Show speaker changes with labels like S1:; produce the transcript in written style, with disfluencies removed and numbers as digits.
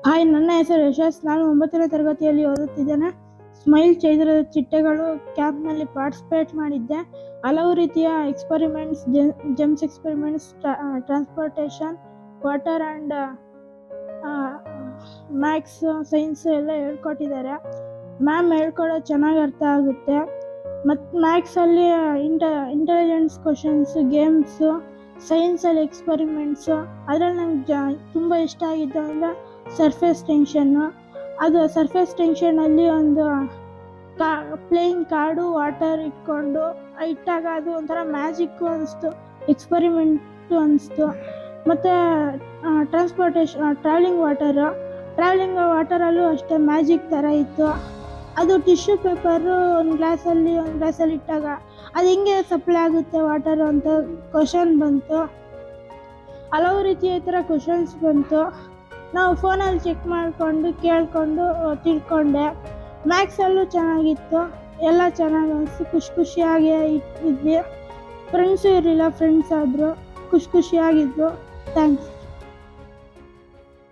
S1: Hi, ನನ್ನ ಹೆಸರು ಯಶಸ್. ನಾನು 9ನೇ ತರಗತಿಯಲ್ಲಿ ಓದುತ್ತಿದ್ದೇನೆ. ಸ್ಮೈಲ್ ಚೈತ್ರದ ಚಿಟ್ಟೆಗಳು ಕ್ಯಾಂಪ್ನಲ್ಲಿ ಪಾರ್ಟಿಸಿಪೇಟ್ ಮಾಡಿದ್ದೆ. ಹಲವು ರೀತಿಯ experiments, gems experiments, transportation, water and maths, science ಎಲ್ಲ ಹೇಳ್ಕೊಟ್ಟಿದ್ದಾರೆ. ಮ್ಯಾಮ್ ಹೇಳ್ಕೊಡೋದು ಚೆನ್ನಾಗಿ ಅರ್ಥ ಆಗುತ್ತೆ. ಮತ್ತು ಮ್ಯಾಥ್ಸಲ್ಲಿ ಇಂಟೆಲಿಜೆನ್ಸ್ ಕ್ವಶನ್ಸ್, ಗೇಮ್ಸು, ಸೈನ್ಸಲ್ಲಿ ಎಕ್ಸ್ಪರಿಮೆಂಟ್ಸು. ಅದರಲ್ಲಿ ನಂಗೆ ತುಂಬ ಇಷ್ಟ ಆಗಿದ್ದು ಅಂದರೆ ಸರ್ಫೇಸ್ ಟೆನ್ಷನ್ನು. ಅದು ಸರ್ಫೇಸ್ ಟೆನ್ಷನಲ್ಲಿ ಒಂದು ಪ್ಲೇಯಿಂಗ್ ಕಾರ್ಡು ವಾಟರ್ ಇಟ್ಟಾಗ ಅದು ಒಂಥರ ಮ್ಯಾಜಿಕ್ಕು ಅನಿಸ್ತು, ಎಕ್ಸ್ಪರಿಮೆಂಟು ಅನಿಸ್ತು. ಮತ್ತು ಟ್ರಾವೆಲಿಂಗ್ ವಾಟರಲ್ಲೂ ಅಷ್ಟೇ ಮ್ಯಾಜಿಕ್ ಥರ ಇತ್ತು. ಅದು ಟಿಶ್ಯೂ ಪೇಪರು ಒಂದು ಗ್ಲಾಸಲ್ಲಿ ಇಟ್ಟಾಗ ಅದು ಹೆಂಗೆ ಸಪ್ಲೈ ಆಗುತ್ತೆ ವಾಟರು ಅಂತ ಕ್ವಶನ್ ಬಂತು. ಹಲವು ರೀತಿಯ ಈ ಥರ ಕ್ವಶನ್ಸ್ ಬಂತು. ನಾವು ಫೋನಲ್ಲಿ ಚೆಕ್ ಮಾಡಿಕೊಂಡು ಕೇಳಿಕೊಂಡು ತಿಳ್ಕೊಂಡೆ. ಮ್ಯಾಥ್ಸಲ್ಲೂ ಚೆನ್ನಾಗಿತ್ತು, ಎಲ್ಲ ಚೆನ್ನಾಗಿ ಅನಿಸ್ತು. ಖುಷಿಯಾಗಿ ಇದ್ವಿ. ಫ್ರೆಂಡ್ಸು ಇರಲಿಲ್ಲ, ಫ್ರೆಂಡ್ಸ್ ಆದರು. ಖುಷಿಯಾಗಿದ್ದು. ಥ್ಯಾಂಕ್ಸ್.